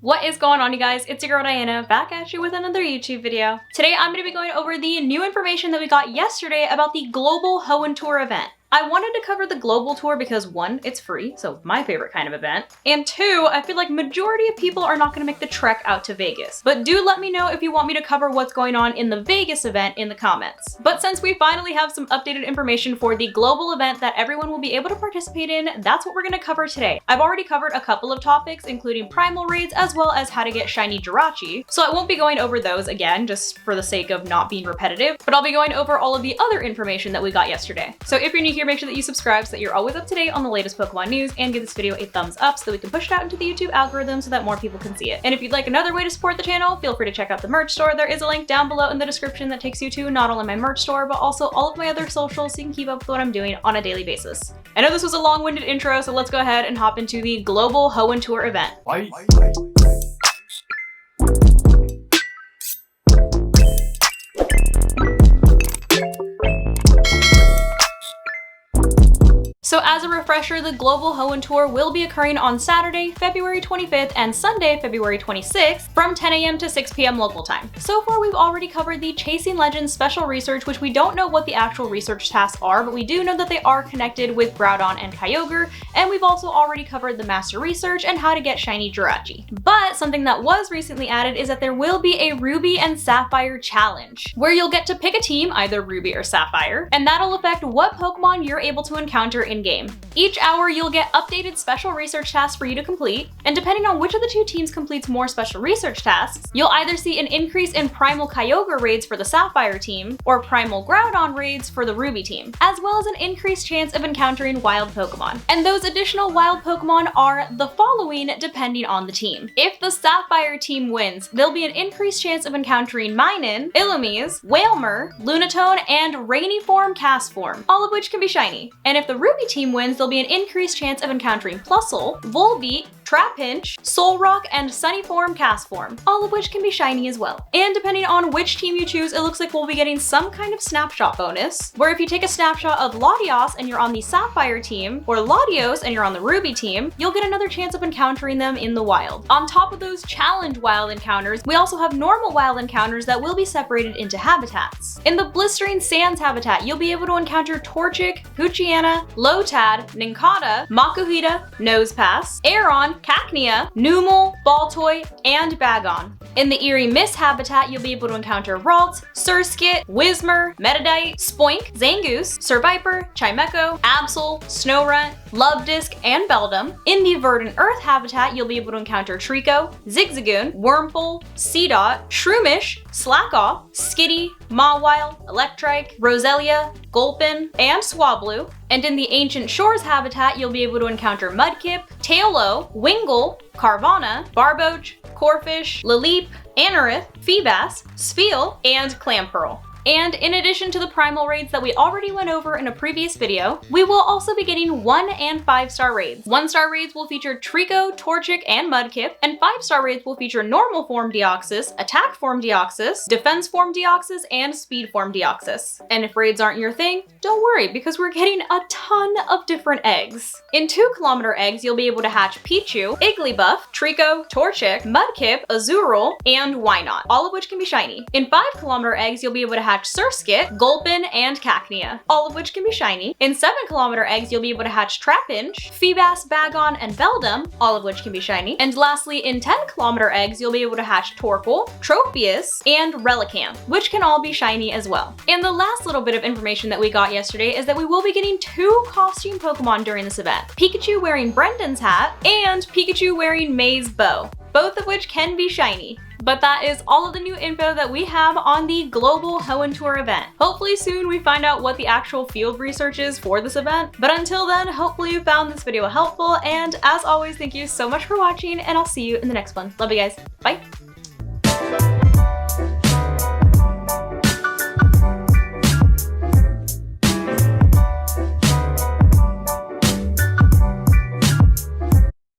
What is going on, you guys? It's your girl Diana, back at you with another YouTube video. Today I'm going to be going over the new information that we got yesterday about the Global Hoenn Tour event. I wanted to cover the Global Tour because 1, it's free, so my favorite kind of event, and 2, I feel like majority of people are not going to make the trek out to Vegas. But do let me know if you want me to cover what's going on in the Vegas event in the comments. But since we finally have some updated information for the global event that everyone will be able to participate in, that's what we're going to cover today. I've already covered a couple of topics, including primal raids as well as how to get shiny Jirachi, so I won't be going over those again just for the sake of not being repetitive, but I'll be going over all of the other information that we got yesterday. So if you're new here, make sure that you subscribe so that you're always up to date on the latest Pokemon news, and give this video a thumbs up so that we can push it out into the YouTube algorithm so that more people can see it. And if you'd like another way to support the channel, feel free to check out the merch store. There is a link down below in the description that takes you to not only my merch store, but also all of my other socials so you can keep up with what I'm doing on a daily basis. I know this was a long-winded intro, so let's go ahead and hop into the Global Hoenn Tour event. So as a refresher, the Global Hoenn Tour will be occurring on Saturday, February 25th and Sunday, February 26th from 10 a.m. to 6 p.m. local time. So far, we've already covered the Chasing Legends special research, which we don't know what the actual research tasks are, but we do know that they are connected with Groudon and Kyogre, and we've also already covered the Master Research and how to get shiny Jirachi. But something that was recently added is that there will be a Ruby and Sapphire challenge, where you'll get to pick a team, either Ruby or Sapphire, and that'll affect what Pokemon you're able to encounter in game. Each hour you'll get updated special research tasks for you to complete, and depending on which of the two teams completes more special research tasks, you'll either see an increase in Primal Kyogre raids for the Sapphire team, or Primal Groudon raids for the Ruby team, as well as an increased chance of encountering wild Pokemon. And those additional wild Pokemon are the following depending on the team. If the Sapphire team wins, there'll be an increased chance of encountering Minun, Illumise, Wailmer, Lunatone, and Rainiform Castform, all of which can be shiny. And if the Ruby team wins, there'll be an increased chance of encountering Plusle, Volbeat, Trapinch, Solrock, and Sunnyform Castform, all of which can be shiny as well. And depending on which team you choose, it looks like we'll be getting some kind of snapshot bonus, where if you take a snapshot of Latios and you're on the Sapphire team, or Latios and you're on the Ruby team, you'll get another chance of encountering them in the wild. On top of those challenge wild encounters, we also have normal wild encounters that will be separated into habitats. In the Blistering Sands habitat, you'll be able to encounter Torchic, Poochyena, Lotad, Nincada, Makuhita, Nosepass, Aeron, Cacnea, Numel, Baltoy, and Bagon. In the Eerie Mist habitat, you'll be able to encounter Ralt, Surskit, Whismur, Metadite, Spoink, Zangoose, Survivor, Chimecho, Absol, Snorunt, Luvdisc, and Beldum. In the Verdant Earth habitat, you'll be able to encounter Trico, Zigzagoon, Wurmple, Seedot, Shroomish, Slackoff, Skitty, Mawile, Electrike, Roselia, Gulpin, and Swablu. And in the Ancient Shores habitat, you'll be able to encounter Mudkip, Tailo, Wingull, Carvana, Barboach, Corphish, Lileep, Anorith, Feebas, Spheal, and Clamperl. And in addition to the primal raids that we already went over in a previous video, we will also be getting 1 and 5-star raids. 1-star raids will feature Trico, Torchic, and Mudkip, and 5-star raids will feature Normal Form Deoxys, Attack Form Deoxys, Defense Form Deoxys, and Speed Form Deoxys. And if raids aren't your thing, don't worry, because we're getting a ton of different eggs. In 2-kilometer eggs, you'll be able to hatch Pichu, Igglybuff, Trico, Torchic, Mudkip, Azurill, and Wynot, all of which can be shiny. In 5-kilometer eggs, you'll be able to hatch Surskit, Gulpin, and Cacnea, all of which can be shiny. In 7-kilometer eggs, you'll be able to hatch Trapinch, Feebas, Bagon, and Beldum, all of which can be shiny. And lastly, in 10-kilometer eggs, you'll be able to hatch Torkoal, Tropius, and Relicanth, which can all be shiny as well. And the last little bit of information that we got yesterday is that we will be getting 2 costume Pokemon during this event. Pikachu wearing Brendan's hat, and Pikachu wearing May's bow, both of which can be shiny. But that is all of the new info that we have on the Global Hoenn Tour event. Hopefully soon we find out what the actual field research is for this event. But until then, hopefully you found this video helpful, and as always, thank you so much for watching, and I'll see you in the next one. Love you guys. Bye!